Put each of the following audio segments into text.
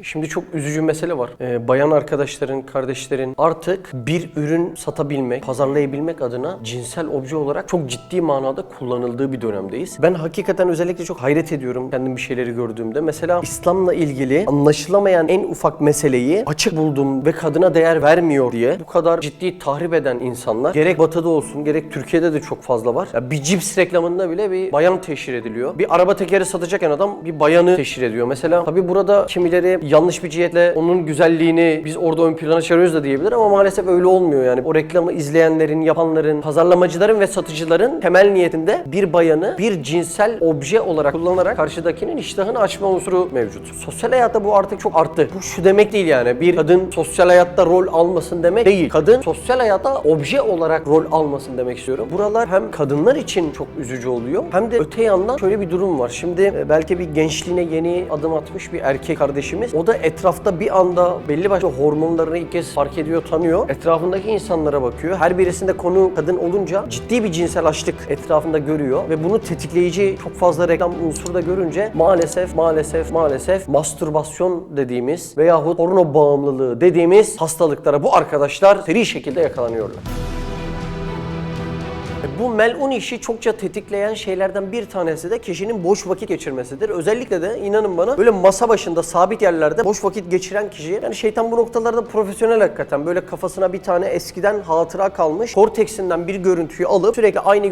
Şimdi çok üzücü mesele var. Bayan arkadaşların, kardeşlerin artık bir ürün satabilmek, pazarlayabilmek adına cinsel obje olarak çok ciddi manada kullanıldığı bir dönemdeyiz. Ben hakikaten özellikle çok hayret ediyorum kendim bir şeyleri gördüğümde. Mesela İslam'la ilgili anlaşılamayan en ufak meseleyi açık buldum ve kadına değer vermiyor diye bu kadar ciddi tahrip eden insanlar gerek Batı'da olsun gerek Türkiye'de de çok fazla var. Ya bir cips reklamında bile bir bayan teşhir ediliyor. Bir araba tekeri satacakken adam bir bayanı teşhir ediyor. Mesela tabii burada kimileri yanlış bir cihetle onun güzelliğini biz orada ön plana çıkarıyoruz da diyebilir ama maalesef öyle olmuyor yani. O reklamı izleyenlerin, yapanların, pazarlamacıların ve satıcıların temel niyetinde bir bayanı bir cinsel obje olarak kullanarak karşıdakinin iştahını açma unsuru mevcut. Sosyal hayatta bu artık çok arttı. Bu şu demek değil yani. Bir kadın sosyal hayatta rol almasın demek değil. Kadın sosyal hayatta obje olarak rol almasın demek istiyorum. Buralar hem kadınlar için çok üzücü oluyor hem de öte yandan şöyle bir durum var. Şimdi belki bir gençliğine yeni adım atmış bir erkek kardeşimiz. O da etrafta bir anda belli başlı hormonlarını ilk kez fark ediyor, tanıyor. Etrafındaki insanlara bakıyor. Her birisinde konu kadın olunca ciddi bir cinsel açlık etrafında görüyor ve bunu tetikleyici çok fazla reklam unsuru da görünce maalesef mastürbasyon dediğimiz veyahut porno bağımlılığı dediğimiz hastalıklara bu arkadaşlar seri şekilde yakalanıyorlar. Bu melun işi çokça tetikleyen şeylerden bir tanesi de kişinin boş vakit geçirmesidir. Özellikle de inanın bana böyle masa başında sabit yerlerde boş vakit geçiren kişi, yani şeytan bu noktalarda profesyonel hakikaten, böyle kafasına bir tane eskiden hatıra kalmış korteksinden bir görüntüyü alıp sürekli aynı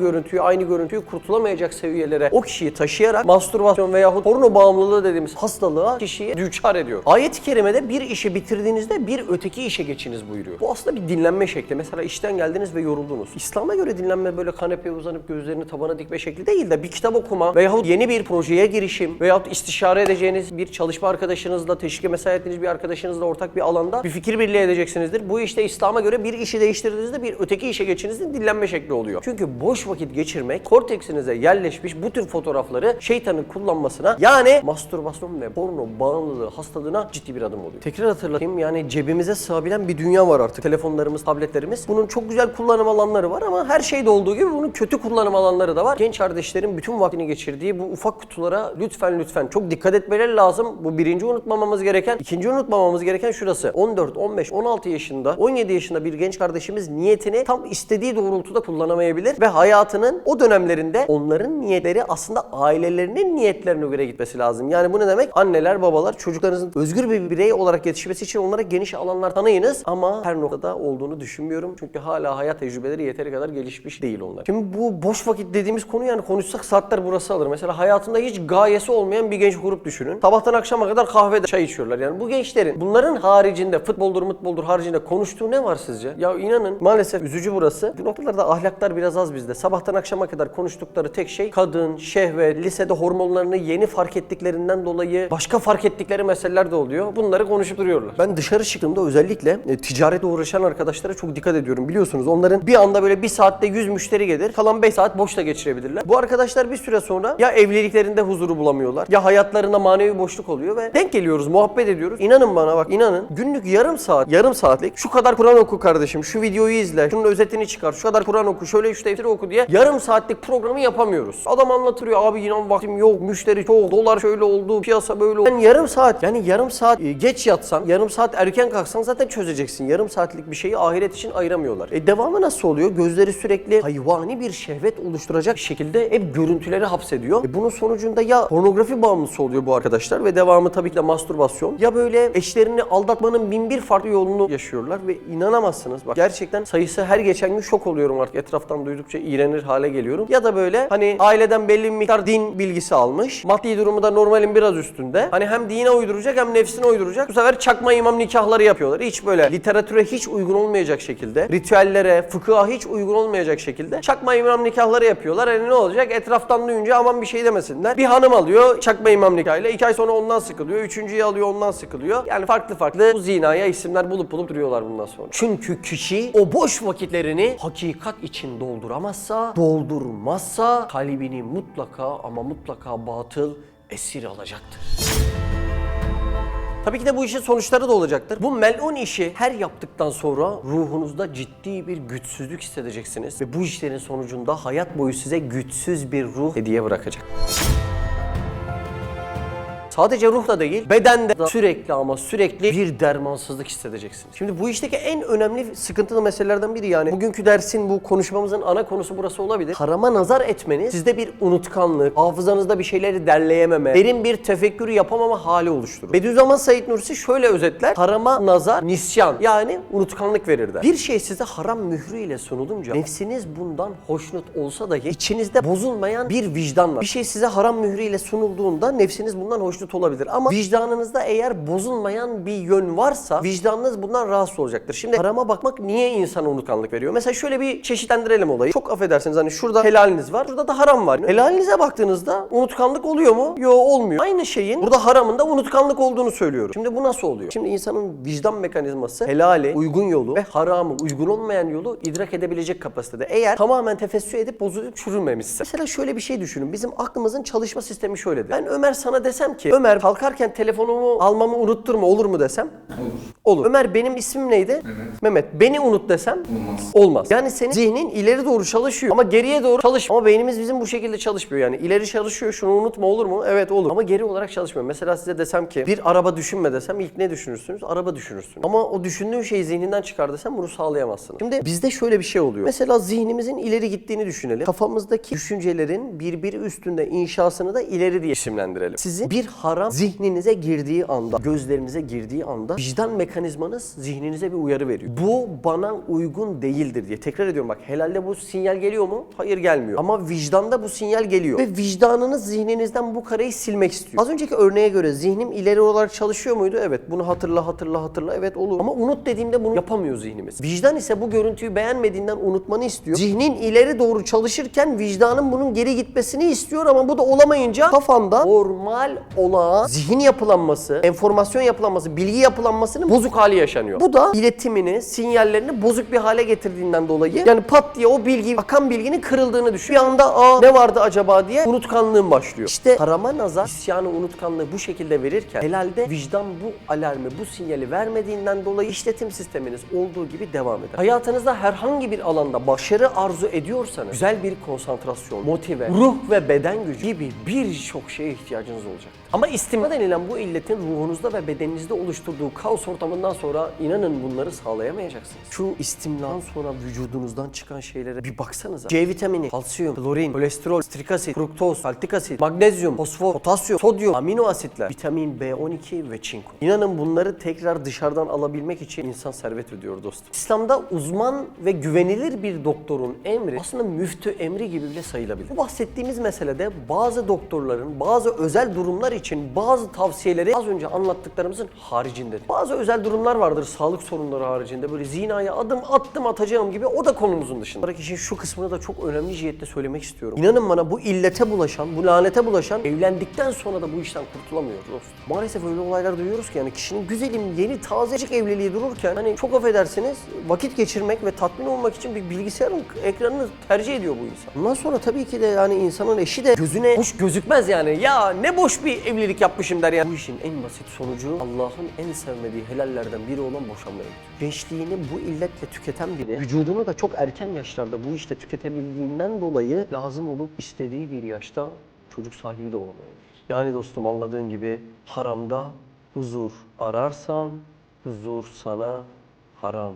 görüntüyü kurtulamayacak seviyelere o kişiyi taşıyarak mastürbasyon veyahut porno bağımlılığı dediğimiz hastalığa kişiyi düçar ediyor. Ayet-i kerimede bir işi bitirdiğinizde bir öteki işe geçiniz buyuruyor. Bu aslında bir dinlenme şekli. Mesela işten geldiniz ve yoruldunuz. İslam'a göre dinlenme böyle kanepeye uzanıp gözlerini tabana dikme şekli değil de bir kitap okuma veyahut yeni bir projeye girişim veyahut istişare edeceğiniz bir çalışma arkadaşınızla, teşvike mesai ettiğiniz bir arkadaşınızla ortak bir alanda bir fikir birliği edeceksinizdir. Bu işte İslam'a göre bir işi değiştirdiğinizde bir öteki işe geçinizin dinlenme şekli oluyor. Çünkü boş vakit geçirmek korteksinize yerleşmiş bu tür fotoğrafları şeytanın kullanmasına, yani mastürbasyon ve porno bağımlılığı hastalığına ciddi bir adım oluyor. Tekrar hatırlatayım, yani cebimize sığabilen bir dünya var artık. Telefonlarımız, tabletlerimiz. Bunun çok güzel kullanım alanları var ama her şeyde olduğu gibi bunun kötü kullanım alanları da var. Genç kardeşlerin bütün vaktini geçirdiği bu ufak kutulara lütfen çok dikkat etmeleri lazım. Bu birinci unutmamamız gereken. İkinci unutmamamız gereken şurası. 14, 15, 16 yaşında, 17 yaşında bir genç kardeşimiz niyetini tam istediği doğrultuda kullanamayabilir ve hayatının o dönemlerinde onların niyetleri aslında ailelerinin niyetlerine göre gitmesi lazım. Yani bu ne demek? Anneler, babalar çocuklarınızın özgür bir birey olarak yetişmesi için onlara geniş alanlar tanıyınız ama her noktada olduğunu düşünmüyorum. Çünkü hala hayat tecrübeleri yeteri kadar gelişmiş değil onlar. Şimdi bu boş vakit dediğimiz konu, yani konuşsak saatler burası alır. Mesela hayatında hiç gayesi olmayan bir genç grup düşünün. Sabahtan akşama kadar kahvede çay içiyorlar. Yani bu gençlerin bunların haricinde futboldur haricinde konuştuğu ne var sizce? Ya inanın maalesef üzücü burası. Bu noktalarda ahlaklar biraz az bizde. Sabahtan akşama kadar konuştukları tek şey kadın, şehvet, lisede hormonlarını yeni fark ettiklerinden dolayı başka fark ettikleri meseleler de oluyor. Bunları konuşup duruyorlar. Ben dışarı çıktığımda özellikle ticaretle uğraşan arkadaşlara çok dikkat ediyorum. Biliyorsunuz onların bir anda böyle bir saatte 100 müşteri gelir. Kalan 5 saat boşta geçirebilirler. Bu arkadaşlar bir süre sonra ya evliliklerinde huzuru bulamıyorlar ya hayatlarında manevi boşluk oluyor ve denk geliyoruz, muhabbet ediyoruz. İnanın bana, bak inanın, günlük yarım saatlik şu kadar Kur'an oku kardeşim, şu videoyu izle, şunun özetini çıkar, şu kadar Kur'an oku, şöyle şu tefsiri oku diye yarım saatlik programı yapamıyoruz. Adam anlatıyor, abi inan vaktim yok, müşteri çok, dolar şöyle oldu, piyasa böyle oldu. Yani yarım saat geç yatsan, yarım saat erken kalksan zaten çözeceksin. Yarım saatlik bir şeyi ahiret için ayıramıyorlar. Devamı nasıl oluyor? Gözleri sürekli hayvani bir şehvet oluşturacak şekilde hep görüntüleri hapsediyor. Bunun sonucunda ya pornografi bağımlısı oluyor bu arkadaşlar ve devamı tabii ki de mastürbasyon, ya böyle eşlerini aldatmanın bin bir farklı yolunu yaşıyorlar ve inanamazsınız. Bak gerçekten sayısı her geçen gün şok oluyorum artık. Etraftan duydukça iğrenir hale geliyorum. Ya da böyle hani aileden belli bir miktar din bilgisi almış. Maddi durumu da normalin biraz üstünde. Hani hem dine uyduracak hem nefsine uyduracak. Bu sefer çakma imam nikahları yapıyorlar. Hiç böyle literatüre hiç uygun olmayacak şekilde, ritüellere, fıkıha hiç uygun olmayacak şekilde çakma imam nikahları yapıyorlar. Yani ne olacak? Etraftan duyunca aman bir şey demesinler. Bir hanım alıyor çakma imam nikahıyla. 2 ay sonra ondan sıkılıyor. Üçüncüyü alıyor ondan sıkılıyor. Yani farklı bu zinaya isimler bulup duruyorlar bundan sonra. Çünkü kişi o boş vakitlerini hakikat için doldurmazsa kalbini mutlaka batıl esir alacaktır. Tabii ki de bu işin sonuçları da olacaktır. Bu melun işi her yaptıktan sonra ruhunuzda ciddi bir güçsüzlük hissedeceksiniz. Ve bu işlerin sonucunda hayat boyu size güçsüz bir ruh hediye bırakacak. sadece ruhla değil, bedende de sürekli ama sürekli bir dermansızlık hissedeceksiniz. Şimdi bu işteki en önemli sıkıntılı meselelerden biri, yani bugünkü dersin, bu konuşmamızın ana konusu burası olabilir. Harama nazar etmeniz sizde bir unutkanlık, hafızanızda bir şeyleri derleyememe, derin bir tefekkürü yapamama hali oluşturur. Bediüzzaman Said Nursi şöyle özetler: harama nazar nisyan, yani unutkanlık verir der. Bir şey size haram mührüyle sunulunca nefsiniz bundan hoşnut olsa dahi içinizde bozulmayan bir vicdan var. Bir şey size haram mührüyle sunulduğunda nefsiniz bundan hoşnut olabilir ama vicdanınızda eğer bozulmayan bir yön varsa vicdanınız bundan rahatsız olacaktır. Şimdi harama bakmak niye insana unutkanlık veriyor? Mesela şöyle bir çeşitlendirelim olayı. Çok affedersiniz, hani şurada helaliniz var, şurada da haram var. Helalinize baktığınızda unutkanlık oluyor mu? Yok, olmuyor. Aynı şeyin burada haramında unutkanlık olduğunu söylüyorum. Şimdi bu nasıl oluyor? Şimdi insanın vicdan mekanizması helali, uygun yolu ve haramı, uygun olmayan yolu idrak edebilecek kapasitede. Eğer tamamen tefessü edip bozulup çürümemişse. Mesela şöyle bir şey düşünün. Bizim aklımızın çalışma sistemi şöyledir. Ben Ömer sana desem ki, Ömer kalkarken telefonumu almamı unutturma, olur mu desem? Olur. Ömer benim ismim neydi? Mehmet. Beni unut desem? Olmaz. Yani senin zihnin ileri doğru çalışıyor ama geriye doğru çalışmıyor. Ama beynimiz bizim bu şekilde çalışmıyor yani. İleri çalışıyor, şunu unutma, olur mu? Evet, olur. Ama geri olarak çalışmıyor. Mesela size desem ki bir araba düşünme desem, ilk ne düşünürsünüz? Araba düşünürsünüz. Ama o düşündüğün şeyi zihninden çıkar desem bunu sağlayamazsınız. Şimdi bizde şöyle bir şey oluyor. Mesela zihnimizin ileri gittiğini düşünelim. Kafamızdaki düşüncelerin birbiri üstünde inşasını da ileri diye isimlendirelim. Sizin bir haram zihninize girdiği anda, gözlerinize girdiği anda vicdan mekanizmanız zihninize bir uyarı veriyor. Bu bana uygun değildir diye. Tekrar ediyorum bak, helalde bu sinyal geliyor mu? Hayır, gelmiyor. Ama vicdanda bu sinyal geliyor. Ve vicdanınız zihninizden bu kareyi silmek istiyor. Az önceki örneğe göre zihnim ileri olarak çalışıyor muydu? Evet. Bunu hatırla. Evet, olur. Ama unut dediğimde bunu yapamıyor zihnimiz. Vicdan ise bu görüntüyü beğenmediğinden unutmanı istiyor. Zihnin ileri doğru çalışırken vicdanın bunun geri gitmesini istiyor ama bu da olamayınca kafanda normal olağan zihin yapılanması, enformasyon yapılanması, bilgi yapılanmasının bozuk hali yaşanıyor. Bu da iletimini, sinyallerini bozuk bir hale getirdiğinden dolayı, yani pat diye o bilgi, akan bilginin kırıldığını düşün. Bir anda ne vardı acaba diye unutkanlığın başlıyor. İşte harama nazar, isyanı, unutkanlığı bu şekilde verirken helalde vicdan bu alarmı, bu sinyali vermediğinden dolayı işletim sisteminiz olduğu gibi devam eder. Hayatınızda herhangi bir alanda başarı arzu ediyorsanız güzel bir konsantrasyon, motive, ruh ve beden gücü gibi birçok şeye ihtiyacınız olacak. Ama istimna denilen bu illetin ruhunuzda ve bedeninizde oluşturduğu kaos ortamından sonra inanın bunları sağlayamayacaksınız. Şu istimnadan sonra vücudunuzdan çıkan şeylere bir baksanıza. C vitamini, kalsiyum, klorin, kolesterol, strik asit, fruktoz, saltik asit, magnezyum, fosfor, potasyum, sodyum, amino asitler, vitamin B12 ve çinko. İnanın bunları tekrar dışarıdan alabilmek için insan servet ödüyor dostum. İslam'da uzman ve güvenilir bir doktorun emri aslında müftü emri gibi bile sayılabilir. Bu bahsettiğimiz meselede bazı doktorların bazı özel durumlar için bazı tavsiyeleri az önce anlattıklarımızın haricindedir. Bazı özel durumlar vardır sağlık sorunları haricinde, böyle zinaya adım attım atacağım gibi, o da konumuzun dışında. Bırak işin şu kısmını da çok önemli cihette söylemek istiyorum. İnanın bana, bu illete bulaşan, bu lanete bulaşan evlendikten sonra da bu işten kurtulamıyor dostum. Maalesef öyle olaylar duyuyoruz ki yani kişinin güzelim yeni tazecik evliliği dururken hani çok affedersiniz vakit geçirmek ve tatmin olmak için bir bilgisayarın ekranını tercih ediyor bu insan. Bundan sonra tabii ki de yani insanın eşi de gözüne hoş gözükmez yani. Ya ne boş bir evlilik yapmışım der ya. Bu işin en basit sonucu Allah'ın en sevmediği helallerden biri olan boşanmaya gidiyor. Gençliğini bu illetle tüketen biri vücudunu da çok erken yaşlarda bu işte tüketebildiğinden dolayı lazım olup istediği bir yaşta çocuk sahibi de olamıyor. Yani dostum, anladığın gibi haramda huzur ararsan huzur sana haram.